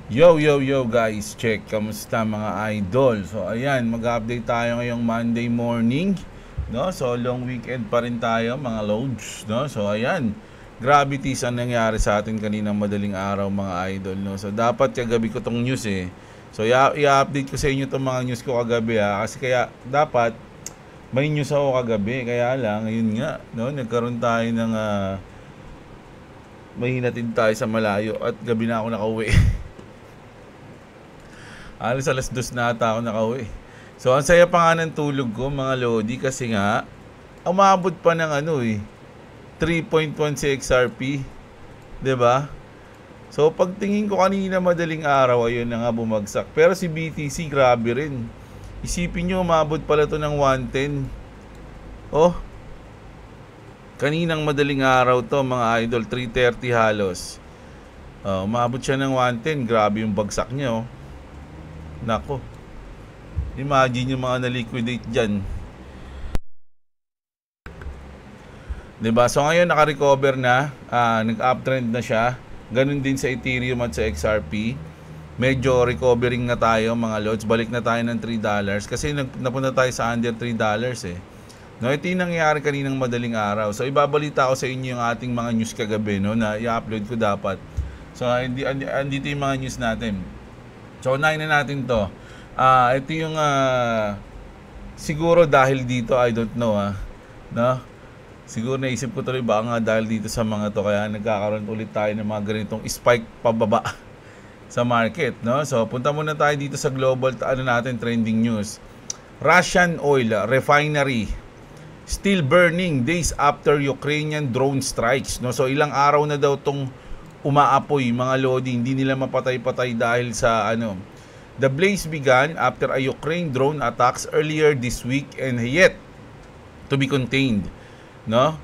Yo guys, check. Kamusta mga idol? So ayan, mag-update tayo ngayong Monday morning, no? So long weekend pa rin tayo mga loads, no? So ayan, gravities ang nangyari sa atin kaninang madaling araw mga idol, no? So dapat kagabi ko tong news eh. So i-update ko sa inyo tong mga news ko kagabi kasi kaya dapat may news ako kagabi, kaya lang ayun nga, no? Nagkaroon tayo ng may hinatid tayo sa malayo at gabi na ako nakauwi. Alas 2 na ata ako nakauwi. So, ang saya pa nga ng tulog ko, mga lodi, kasi nga, umabot pa ng 3.1 si XRP. 'Di ba? So, pagtingin ko kanina madaling araw, ayun na nga bumagsak. Pero si BTC, grabe rin. Isipin nyo, umabot pala to ng 110. Oh, kaninang madaling araw to, mga idol, 3:30 halos. Umabot siya ng 110, grabe yung bagsak niya, oh. Nako, imagine yung mga na-liquidate dyan, diba? So ngayon naka-recover na, nag-uptrend na siya. Ganun din sa Ethereum at sa XRP. Medyo recovering na tayo mga lods. Balik na tayo ng $3 kasi napunta tayo sa under $3 eh. No, ito yung nangyayari kaninang madaling araw. So ibabalita ko sa inyo yung ating mga news kagabi, no, na i-upload ko dapat. So andito yung mga news natin. So, unahin na natin to. Ito yung siguro dahil dito, I don't know no? Siguro naisip ko tuloy ba nga dahil dito sa mga to, kaya nagkakaroon ulit tayo ng mga ganitong spike pababa sa market, no? So, punta muna tayo dito sa global natin, trending news. Russian oil refinery still burning days after Ukrainian drone strikes, no? So, ilang araw na daw tong umaapoy mga lodi, hindi nila mapatay-patay dahil sa The blaze began after a Ukraine drone attacks earlier this week and yet to be contained, no?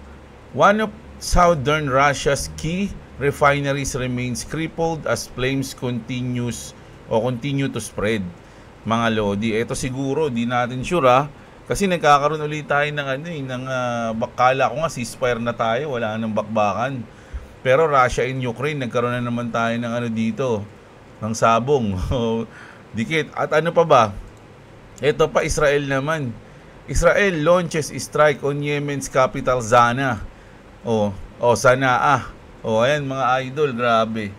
One of southern Russia's key refineries remains crippled as flames continue to spread. Mga lodi, ito siguro di natin sure kasi nagkakaroon ulit tayo ng bakala ko nga ceasefire na tayo, wala nang bakbakan. Pero Russia and Ukraine, nagkaroon na naman tayo ng dito, ng sabong. Dikit. At ano pa ba? Ito pa, Israel naman. Israel launches strike on Yemen's capital, Sanaa. Sanaa. Ayan mga idol, grabe.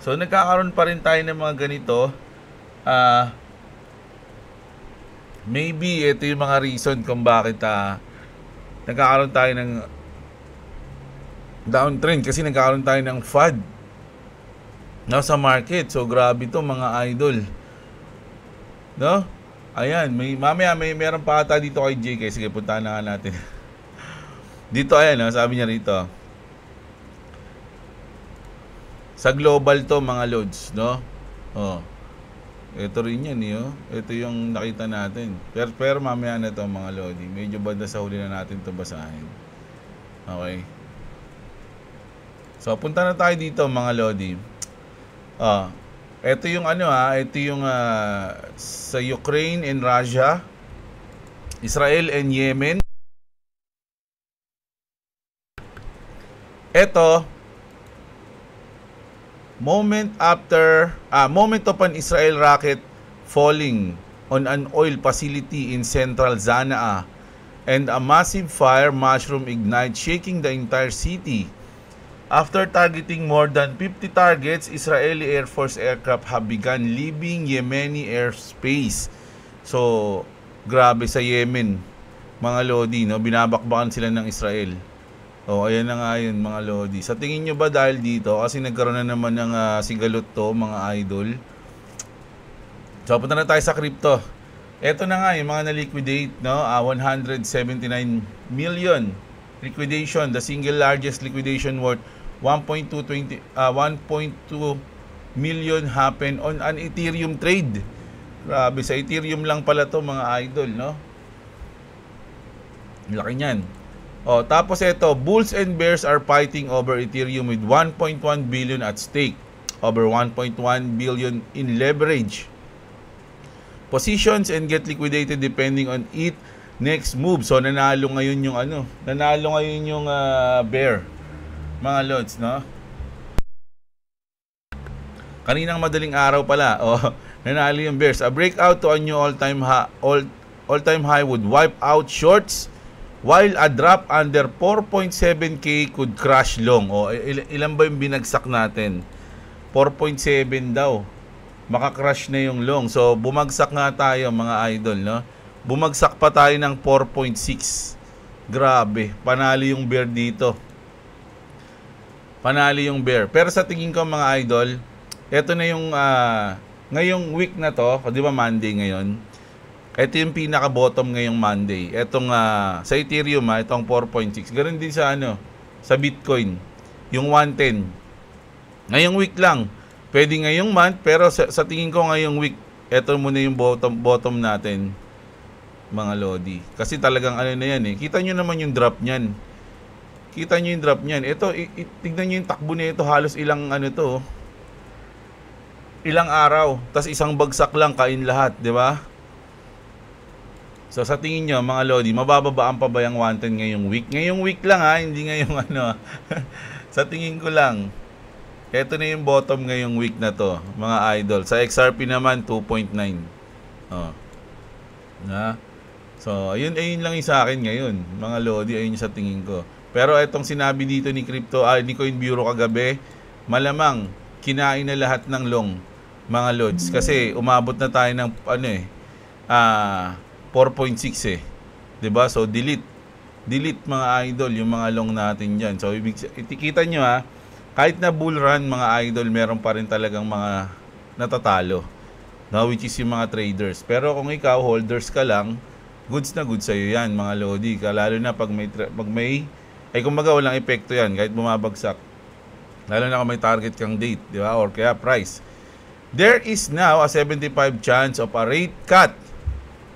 So, nagkakaroon pa rin tayo ng mga ganito. Maybe ito yung mga reason kung bakit nagkakaroon tayo ng downtrend kasi nagkakaroon tayo ng FUD sa market. So grabe to mga idol, no? Ayan, mamaya meron pa ata dito kay JK. Sige, puntahan na natin. Dito ayan, sabi niya rito sa global to mga loads, no? Ito rin yan ito yung nakita natin, pero mamaya na to mga lodi, medyo banda sa huli na natin to basahin. Okay. So, punta na tayo dito mga lodi. Ito yung ito yung sa Ukraine and Russia, Israel and Yemen. Ito, moment of an Israel rocket falling on an oil facility in central Sanaa and a massive fire mushroom ignites, shaking the entire city. After targeting more than 50 targets, Israeli Air Force aircraft have begun leaving Yemeni airspace. So, grabe sa Yemen, mga lodi, no? Binabakbakan sila ng Israel. Ayan na nga yun, mga lodi. Sa tingin nyo ba dahil dito? Kasi nagkaroon na naman ng sigalot to, mga idol. So, punta na tayo sa crypto. Ito na nga yung mga na-liquidate, no? 179 million liquidation, the single largest liquidation worth 1.2 million happen on an Ethereum trade. Grabe, sa Ethereum lang pala to mga idol, no? Laki niyan. Tapos ito, bulls and bears are fighting over Ethereum with 1.1 billion at stake, over 1.1 billion in leverage positions and get liquidated depending on it next move. So nanalo ngayon yung bear, mga lods, no? Kaninang madaling araw pala, nanalo yung Bears. A breakout to a new all-time high would wipe out shorts, while a drop under 4.7K could crush long. Ilan ba yung binagsak natin? 4.7 daw. Makakrush na yung long. So, bumagsak nga tayo mga idol, no? Bumagsak pa tayo ng 4.6. Grabe. Panalo yung Bear dito. Panalo yung Bear. Pero sa tingin ko mga idol, eto na yung ngayong week na to, di ba Monday ngayon? Ito yung pinaka-bottom ngayong Monday. Etong sa Ethereum, itong 4.6. Ganun din sa sa Bitcoin, yung 110. Ngayong week lang. Pwede ngayong month, pero sa tingin ko ngayong week, eto muna yung bottom natin, mga lodi. Kasi talagang na yan eh. Kita nyo naman yung drop niyan. Kita nyo yung drop niyan. Ito, tignan nyo yung takbo nito. Halos ilang ilang araw, tas isang bagsak lang kain lahat, di ba? So sa tingin nyo mga lodi, mabababaan pa ba yung 110 ngayong week? Ngayong week lang hindi ngayong Sa tingin ko lang, eto na yung bottom ngayong week na to, mga idol. Sa XRP naman 2.9. So ayun lang yung sa akin ngayon, mga lodi, ayun yung sa tingin ko. Pero etong sinabi dito ni ni Coin Bureau kagabi, malamang kinain na lahat ng long, mga lods, kasi umabot na tayo ng 4.6 'Diba? So delete mga idol yung mga long natin diyan. So kita nyo kahit na bull run mga idol, meron pa rin talagang mga natatalo, which is yung mga traders. Pero kung ikaw holders ka lang, goods na goods sa'yo yan mga lodi. Lalo na pag may kumbaga walang epekto yan kahit bumabagsak. Lalo na kung may target kang date, di ba? Or kaya price. There is now a 75 chance of a rate cut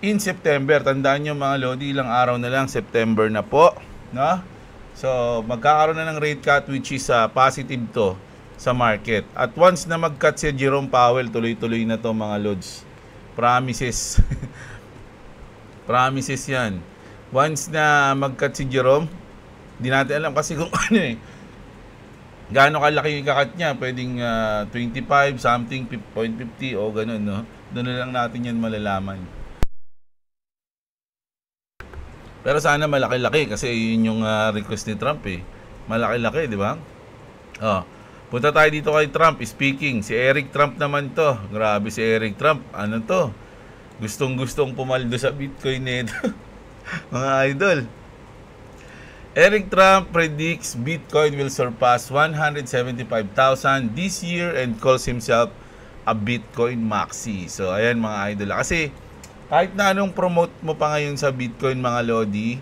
in September. Tandaan nyo mga lodi, ilang araw na lang, September na po, no? So, magkakaroon na ng rate cut, which is positive to sa market. At once na mag-cut si Jerome Powell, tuloy-tuloy na to mga lods. Promises. Promises yan. Once na mag-cut si Jerome, di natin alam kasi kung gaano kalaki yung kakat niya. Pwedeng 25 something, 0.50 o ganun, no? Doon na lang natin yan malalaman. Pero sana malaki-laki kasi yun yung request ni Trump eh. Malaki-laki, di ba? Punta tayo dito kay Trump. Speaking, si Eric Trump naman to. Grabe si Eric Trump. Ano to? Gustong-gustong pumaldo sa Bitcoin nito. Mga idol. Eric Trump predicts Bitcoin will surpass 175,000 this year and calls himself a Bitcoin maxi. So, ayan mga idol. Kasi, kahit na anong promote mo pa ngayon sa Bitcoin mga lodi,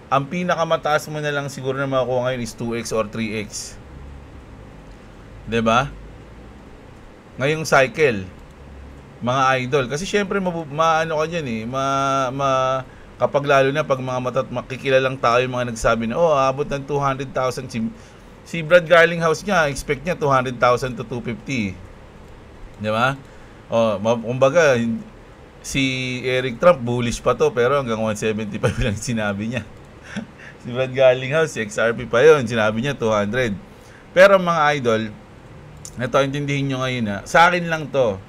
ang pinakamataas mo na lang siguro na makukuha ngayon is 2x or 3x. Diba? Ngayong cycle, mga idol. Kasi syempre, maano ka dyan eh. Kapag lalo na pag mga makikilalang tao yung mga nagsabi na, abot ng 200,000. Si Brad Garlinghouse niya, expect niya 200,000 to 250. Diba? Kumbaga, si Eric Trump, bullish pa to, pero hanggang 175 lang sinabi niya. Si Brad Garlinghouse, si XRP pa yun, sinabi niya 200. Pero mga idol, ito, intindihin nyo ngayon sa akin lang to.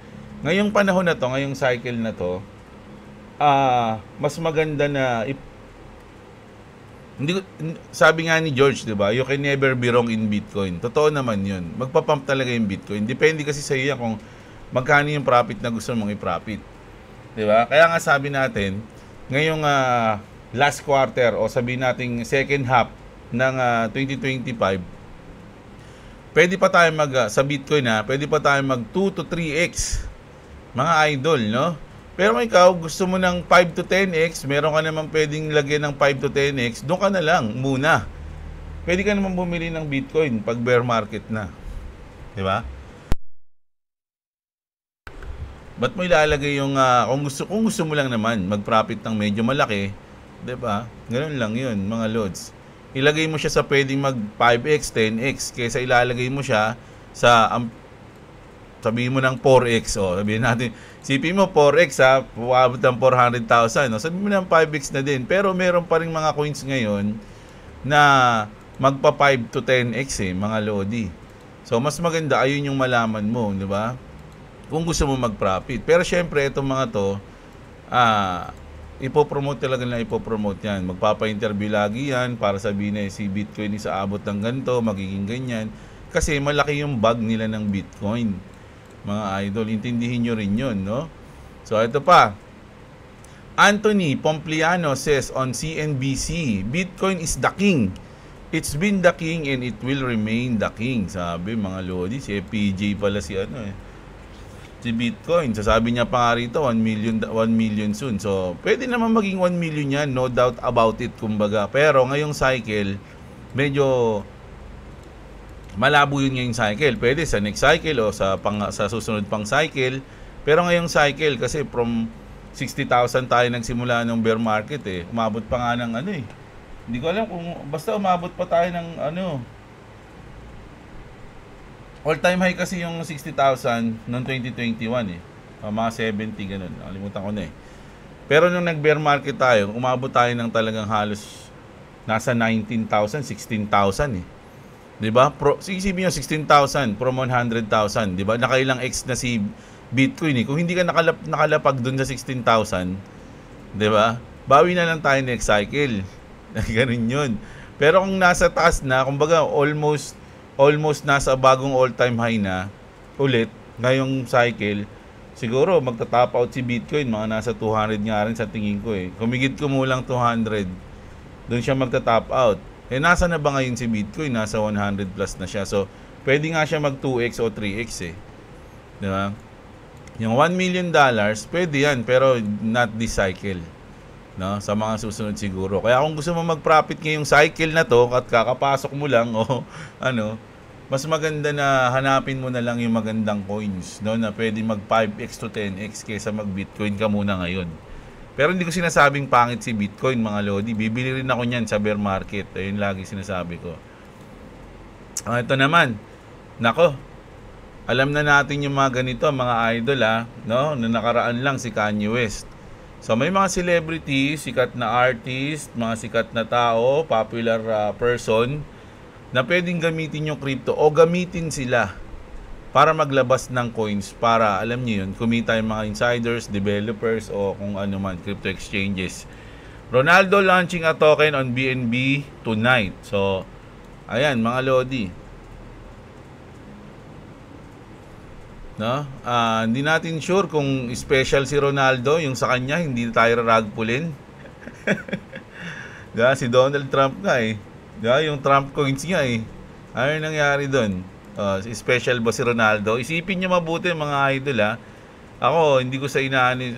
Ngayong panahon na to, ngayong cycle na to, mas maganda na sabi nga ni George, 'di ba? You can never be wrong in Bitcoin. Totoo naman 'yun. Magpa-pump talaga yung Bitcoin. Depende kasi sa iyo kung magkano yung profit na gusto mong i-profit. 'Di ba? Kaya nga sabi natin, ngayong last quarter o sabihin nating second half ng 2025, pwede pa tayo sa Bitcoin pwede pa tayo mag 2 to 3x. Mga idol, no? Pero ikaw, gusto mo ng 5 to 10x, meron ka naman pwedeng lagyan ng 5 to 10x, doon ka na lang muna. Pwede ka naman bumili ng Bitcoin pag bear market na. Di ba? Ba't mo ilalagay yung, kung gusto mo lang naman mag-profit ng medyo malaki, di ba? Ganun lang yun, mga lods. Ilagay mo siya sa pwedeng mag 5x, 10x, kaysa ilalagay mo siya sa, sabihin mo ng 4x, sabihin natin, sipin mo 4x puwabot ng 400,000, sabihin mo ng 5x na din, pero meron pa rin mga coins ngayon na magpa 5 to 10x mga lodi. So mas maganda ayun yung malaman mo, di ba? Kung gusto mo mag-profit. Pero syempre itong mga to, ipopromote talaga na ipopromote yan. Magpapa-interview lagi yan para sabihin na si Bitcoin is aabot ng ganito, magiging ganyan. Kasi malaki yung bag nila ng Bitcoin. Mga idol, intindihin nyo rin yun, no? So ito pa, Anthony Pompliano says on CNBC, Bitcoin is the king. It's been the king and it will remain the king. Sabi mga lodi, si FPJ pala si si Bitcoin. So sabi niya pa nga rito, 1 million soon. So pwede naman maging 1 million yan, no doubt about it, kumbaga. Pero ngayong cycle, medyo malabo yun ngayong cycle. Pwede sa next cycle o sa susunod pang cycle. Pero ngayong cycle, kasi from 60,000 tayo nagsimula ng bear market umabot pa nga ng hindi ko alam kung basta umabot pa tayo ng all time high kasi yung 60,000 noong 2021 mga 70 ganun, nakalimutan ko na pero nung nag bear market tayo, umabot tayo ng talagang halos nasa 19,000, 16,000 diba? Isipin nyo 16,000 from 100,000, diba? Nakailang X na si Bitcoin kung hindi ka nakalapag dun sa 16,000, diba? Bawi na lang tayo next cycle. Ganun yun. Pero kung nasa taas na, kumbaga almost nasa bagong all-time high na ulit ngayong cycle, siguro magta-top out si Bitcoin, mga nasa 200 nga rin sa tingin ko Kumigit kumulang 200, doon siya magta-top out. Nasa na ba ngayon si Bitcoin? Nasa 100 plus na siya. So, pwede nga siya mag 2x o 3x diba? Yung $1 million, pwede yan, pero not this cycle. No? Sa mga susunod siguro. Kaya kung gusto mo mag-profit ngayong cycle na to at kakapasok mo lang mas maganda na hanapin mo na lang yung magandang coins, no, na pwede mag 5x to 10x kaysa mag-Bitcoin ka muna ngayon. Pero hindi ko sinasabing pangit si Bitcoin, mga lodi. Bibili rin ako niyan sa bear market. Ayun lagi sinasabi ko. Ito naman. Nako. Alam na natin yung mga ganito, mga idol no? Na nakaraan lang si Kanye West. So may mga celebrities, sikat na artist, mga sikat na tao, popular person na pwedeng gamitin yung crypto o gamitin sila para maglabas ng coins para, alam niyo yun, kumita yung mga insiders, developers o kung ano man, crypto exchanges. Ronaldo launching a token on BNB tonight. So, ayan mga lodi. No? Hindi natin sure kung special si Ronaldo, yung sa kanya hindi tayo raragpulin. Si Donald Trump nga yung Trump coins nga ano nangyari doon? Special ba si Ronaldo? Isipin niyo mabuti mga idol Ako hindi ko sa inaani.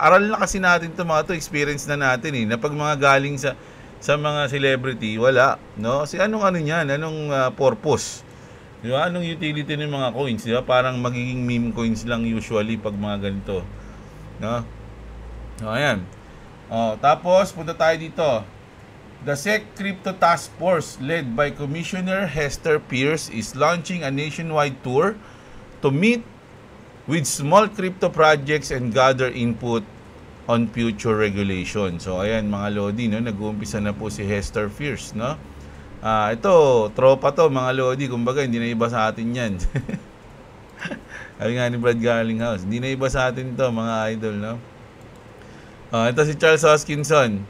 Aral na kasi natin mga to, experience na natin na pag mga galing sa mga celebrity, wala, no? Anong niyan? Anong purpose? Di ba? Anong utility ng mga coins? Di ba? Parang magiging meme coins lang usually pag mga ganito. No? Ayan. Tapos, punta tayo dito. The SEC Crypto Task Force led by Commissioner Hester Pierce is launching a nationwide tour to meet with small crypto projects and gather input on future regulation. So, ayan mga lodi, no? Nag-uumpisa na po si Hester Pierce, no? Ito, tropa to mga lodi, kumbaga hindi na iba sa atin yan. Sabi nga ni Brad Garlinghouse, hindi na iba sa atin to mga idol, no? Ito si Charles Hoskinson.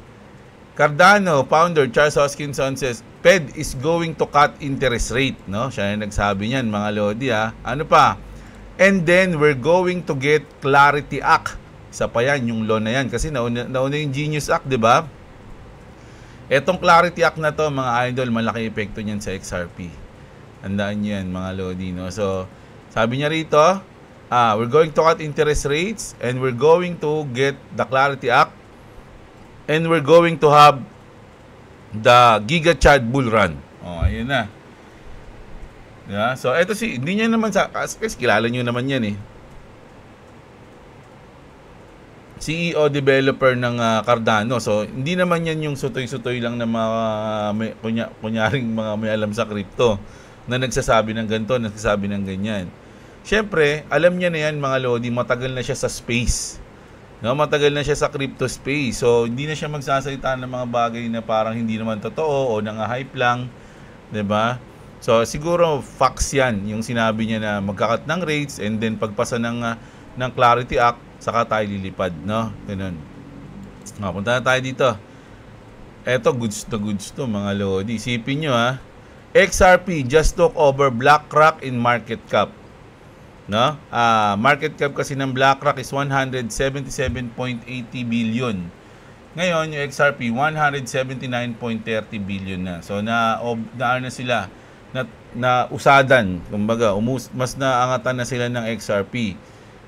Cardano founder Charles Hoskinson says, Fed is going to cut interest rate, no? Siya yung nagsabi niyan mga lodi Ano pa? And then we're going to get Clarity Act. Isa pa yan, yung law na yan. Kasi nauna yung Genius Act, di ba? Etong Clarity Act na to, mga idol, malaki epekto niyan sa XRP. Tandaan niyo yan, mga lodi, no? So, sabi niya rito, we're going to cut interest rates and we're going to get the Clarity Act and we're going to have the Giga Chad Bull Run. Ayun na. Yeah, so, eto hindi niya naman kasi kilala niyo naman yan CEO developer ng Cardano. So, hindi naman yan yung sutoy-sutoy lang na mga kunyaring mga may alam sa crypto na nagsasabi ng ganito, nagsasabi ng ganyan. Siyempre, alam niya na yan mga lodi, matagal na siya sa space. No, matagal na siya sa crypto space. So, hindi na siya magsasalita ng mga bagay na parang hindi naman totoo o nang-hype lang, 'di ba? So siguro facts yan, yung sinabi niya na magkakat ng rates and then pagpasa ng Clarity Act, saka tayo lilipad, no? Ganun. Punta na tayo dito. Eto, goods to mga lodi. Isipin nyo XRP just took over BlackRock in market cap. No? Market cap kasi ng BlackRock is 177.80 billion. Ngayon, yung XRP 179.30 billion na. So na sila na usadan, kumbaga, mas naangatan na sila ng XRP.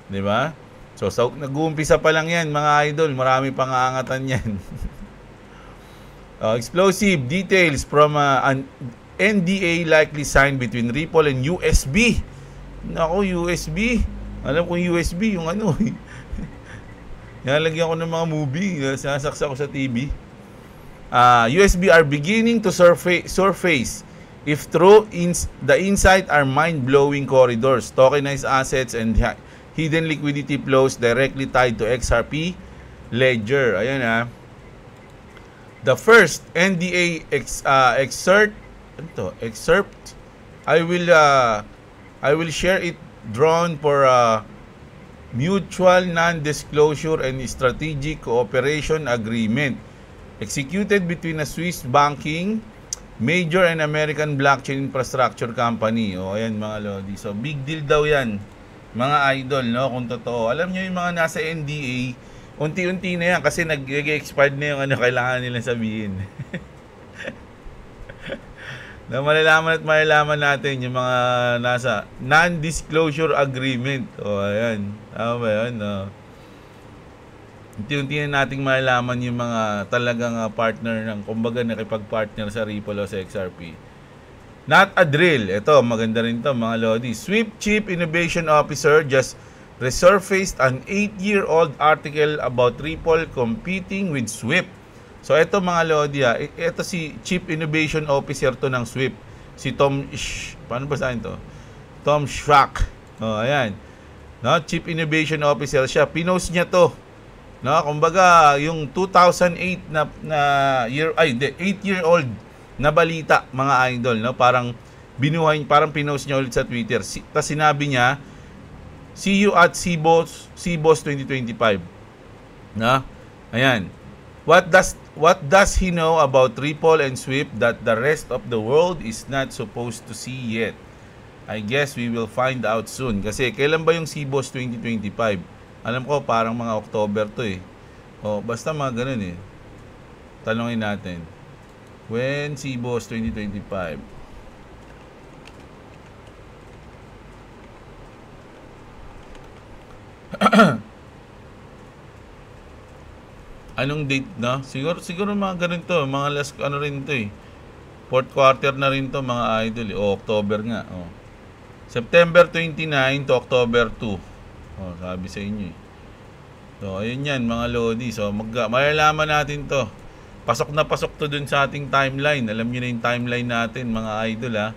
'Di ba? So nag-uumpisa pa lang 'yan, mga idol, marami pang aangatan 'yan. Explosive details from an NDA likely signed between Ripple and USB. Nako, USB. Alam kong USB yung ano. Nalagyan ko ng mga movie, sinasaksak ko sa TV. USB are beginning to surface. If true, the insight are mind-blowing corridors, tokenized assets, and hidden liquidity flows directly tied to XRP ledger. Ayan The first NDA excerpt. I will share it drawn for mutual non-disclosure and strategic cooperation agreement executed between a Swiss banking major and American blockchain infrastructure company. Ayan mga lodi. So big deal daw yan, mga idol, no? Kung totoo. Alam nyo yung mga nasa NDA, unti-unti na yan kasi nag-expired na yung kailangan nila sabihin. Na malalaman natin yung mga nasa non-disclosure agreement. Ayan. Tama ba yun? Unti-unti na nating malalaman yung mga talagang partner ng, kumbaga nakipag-partner sa Ripple o sa XRP. Not a drill. Ito, maganda rin to mga lodi. Swift Chief Innovation Officer just resurfaced an 8-year-old article about Ripple competing with Swift. So ito mga lodi ito si Chief Innovation Officer to ng Swift. Si paano ba sabihin to? Tom Schwack. Ayan. No, Chief Innovation Officer siya. Pinost niya to. No, kumbaga yung 2008 na 8-year-old na balita mga idol, no? Parang pinost niya ulit sa Twitter. Tapos sinabi niya, see you at CBOS 2025. No? Ayan. What does he know about Ripple and Swift that the rest of the world is not supposed to see yet? I guess we will find out soon. Kasi kailan ba yung CBOS 2025? Alam ko parang mga October to basta mga ganun Tanungin natin. When CBOS 2025? Anong date na? Siguro mga ganun to, mga last rin to fourth quarter na rin to mga idol. October nga. September 29 to October 2. Sabi sa inyo So, ayun yan mga lodi. So, malalaman natin to. Pasok na pasok to dun sa ating timeline. Alam niyo na yung timeline natin mga idol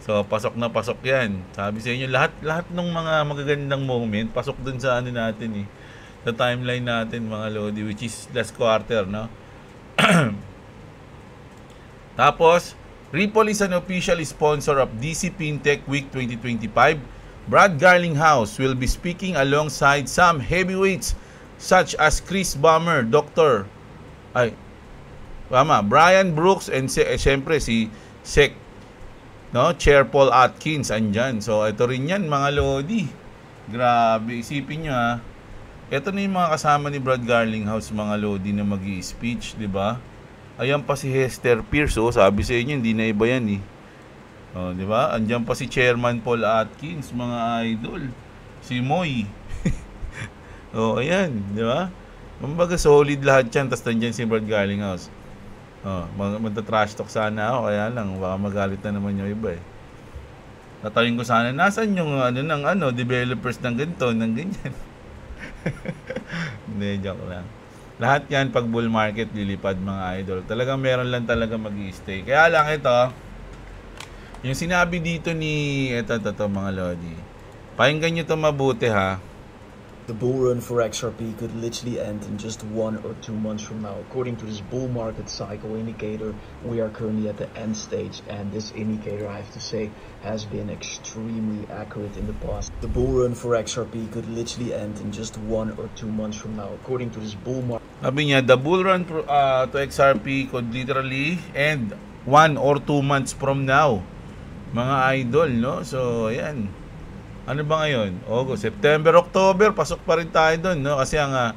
So, pasok na pasok yan. Sabi sa inyo, lahat ng mga magagandang moment, pasok dun sa natin sa timeline natin mga lodi, which is last quarter, no? Tapos, Ripple is an official sponsor of DC FinTech Week 2025. Brad Garlinghouse will be speaking alongside some heavyweights such as Chris Bummer, Brian Brooks, and siyempre si SEC, no? Chair Paul Atkins andyan. So ito rin yan mga lodi. Grabe, isipin nyo ito na yung mga kasama ni Brad Garlinghouse mga lodi na magi-speech, di ba? Ayan pa si Hester Pierce, sabi sa inyo hindi na iba yan di ba? Andiyan pa si Chairman Paul Atkins, mga idol. Si Moy. Ayan, di ba? Kumbaga solid lahat yan, tapos nandiyan si Brad Garlinghouse. Magta-trash talk sana ako, kaya lang baka magalit na naman yung iba Tatawin ko sana, nasan yung developers ng ganito, ng ganyan. Hindi, joke lang. Lahat yan pag bull market lilipad mga idol. Talagang meron lang talaga mag-i-stay. Kaya lang ito, yung sinabi dito ni ito mga lodi. Pakinggan nyo ito mabuti The bull run for XRP could literally end in just 1 or 2 months from now. According to this bull market cycle indicator, we are currently at the end stage, and this indicator, I have to say, has been extremely accurate in the past. The bull run for XRP could literally end in just 1 or 2 months from now. According to this bull market. Sabi niya, the bull run to XRP could literally end 1 or 2 months from now. Mga idol, no? So, ayan. Ano ba ngayon? August, September, October, pasok pa rin tayo doon, no? Kasi ang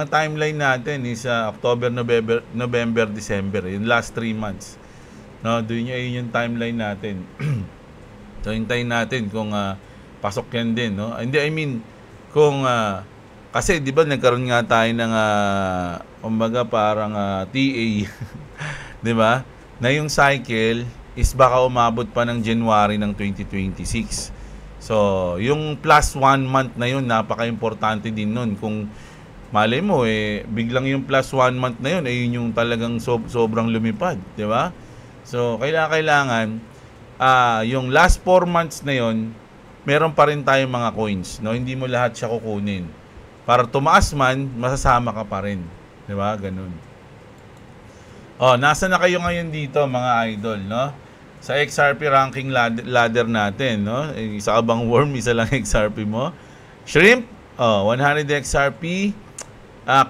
timeline natin is October, November, December, yung last 3 months. No, doon yung timeline natin. So, hintayin natin kung pasok yan din, no? Hindi, I mean, kung kasi 'di ba nagkaroon nga tayo ng kumbaga parang TA, 'di ba? Na yung cycle is baka umabot pa ng January ng 2026. So, yung plus 1 month na yun, napaka-importante din nun. Kung malay mo, biglang yung plus 1 month na yun, yun yung talagang sobrang lumipad. Di ba? So, kailangan, yung last 4 months na yun, meron pa rin tayong mga coins. No? Hindi mo lahat siya kukunin. Para tumaas man, masasama ka pa rin. Di ba? Ganun. Nasa na kayo ngayon dito, mga idol, no? Sa XRP ranking ladder natin, no? Isa ka bang worm, isa lang XRP mo. Shrimp, 100 XRP.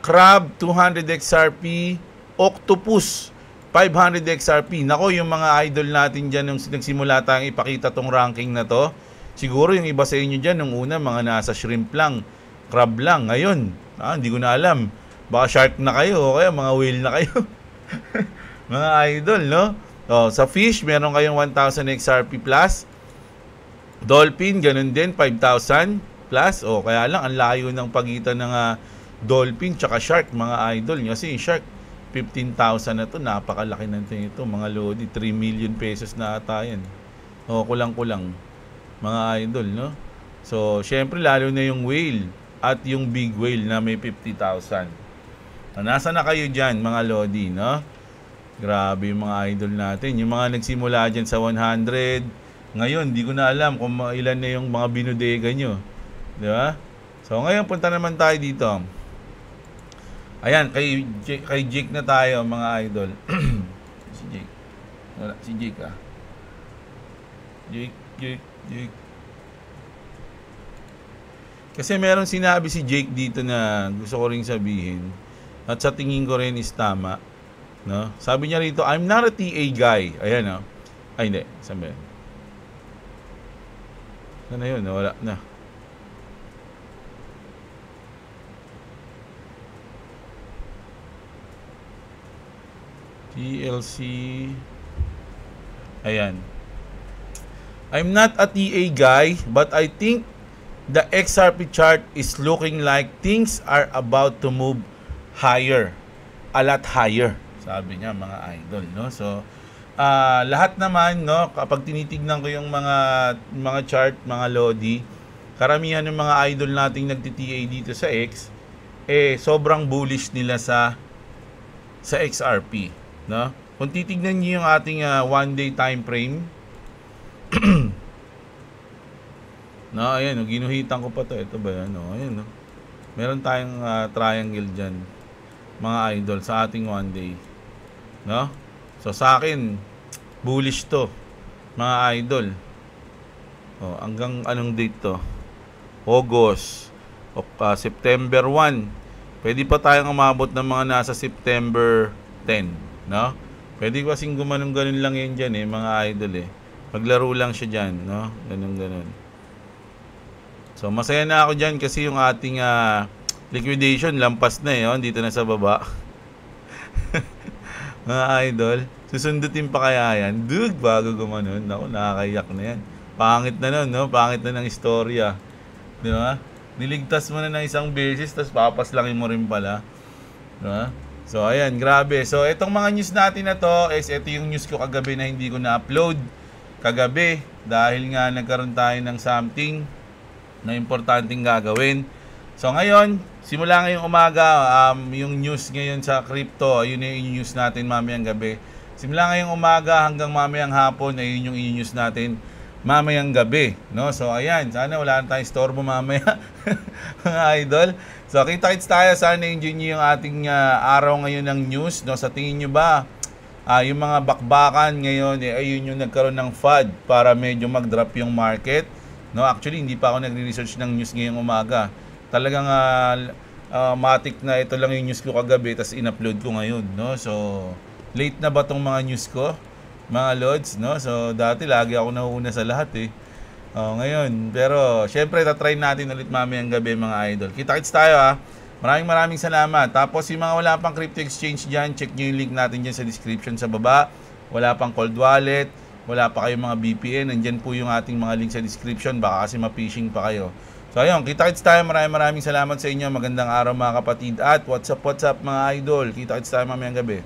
Crab, 200 XRP. Octopus, 500 XRP. Nako, yung mga idol natin dyan, nung nagsimula tayong ipakita tong ranking na to, siguro yung iba sa inyo dyan, nung una, mga nasa shrimp lang, crab lang. Ngayon, hindi ko na alam. Baka shark na kayo, o kaya mga whale na kayo. Mga idol, no? Sa fish, meron kayong 1,000 XRP plus. Dolphin, ganun din, 5,000 plus. Kaya lang, ang layo ng pagitan ng dolphin tsaka shark, mga idol. Kasi shark, 15,000 na to. Napakalaki na ito, mga lodi. 3 million pesos na ata yan. Kulang-kulang, mga idol, no? So, syempre, lalo na yung whale at yung big whale na may 50,000. Nasa na kayo dyan, mga lodi, no? Grabe yung mga idol natin. Yung mga nagsimula dyan sa 100. Ngayon, di ko na alam kung ilan na yung mga binudega nyo. Di ba? So, ngayon, punta naman tayo dito. Ayan, kay Jake na tayo, mga idol. Si Jake. Wala, si Jake, Jake. Kasi meron sinabi si Jake dito na gusto ko rin sabihin. At sa tingin ko rin is tama. No? Sabi niya rito, I'm not a TA guy. Ayan, no? Ay, hindi. Sabi. Sana yun? Wala na. TLC. Ayan. I'm not a TA guy, but I think the XRP chart is looking like things are about to move higher. A lot higher. Sabi niya, mga idol, no? So, lahat naman, no, kapag tinitignan ko yung mga chart, mga lodi, karamihan ng mga idol nating nagti-TA dito sa X, sobrang bullish nila sa XRP, no? Kung titignan niyo yung ating 1-day time frame, no, ayan, ginuhitan ko pa to. Ito ba yan? No, ayan, no? Meron tayong triangle dyan, mga idol, sa ating 1-day. No? So sa akin, bullish to, mga idol. Hanggang anong date to? August, September 1. Pwede pa tayong umabot ng mga nasa September 10, no? Pwede kasing gumanong-ganon lang yan dyan, mga idol, Maglaro lang siya dyan, no? Ganun. So masaya na ako dyan kasi yung ating liquidation lampas na, dito na sa baba. Mga idol, susundutin pa kaya yan? Dude, bago gumanon. Ako, nakakayak na yan. Pangit na nun, no? Pangit na ng istorya. Di ba? Niligtas mo na ng isang beses, tapos papaslangin mo rin pala. Di ba? So, ayan, grabe. So, itong mga news natin na to, ito yung news ko kagabi na hindi ko na-upload. Kagabi, dahil nga nagkaroon tayo ng something na importanteng gagawin. So ngayon, simula ngayong umaga, yung news ngayon sa crypto, yun yung news natin mamayang gabi. Simula ngayong umaga hanggang mamayang hapon, ayun yung news natin. mamayang gabi, no? So ayan, sana wala na tayong storbo mamaya mga idol. So kita-kits tayo, sana enjoy niyo yung ating araw ngayon ng news, no? Sa tingin niyo ba yung mga bakbakan ngayon ayun yung nagkaroon ng FUD para medyo mag-drop yung market, no? Actually hindi pa ako nagre-research ng news ngayong umaga. Talagang matik na ito lang yung news ko kagabi tas in-upload ko ngayon, no? So late na ba tong mga news ko, mga lods, no? So dati lagi ako nauuna sa lahat ngayon, pero syempre tatry natin ulit mamayang gabi mga idol. Kita-kits tayo Maraming salamat. Tapos yung mga wala pang crypto exchange dyan, check nyo yung link natin dyan sa description sa baba. Wala pang cold wallet, wala pa kayong mga VPN, nandyan po yung ating mga link sa description, baka kasi ma-phishing pa kayo. So ayun, kita-kits tayo. Maraming salamat sa inyo. Magandang araw mga kapatid. At what's up mga idol. Kita-kits tayo mamayang gabi.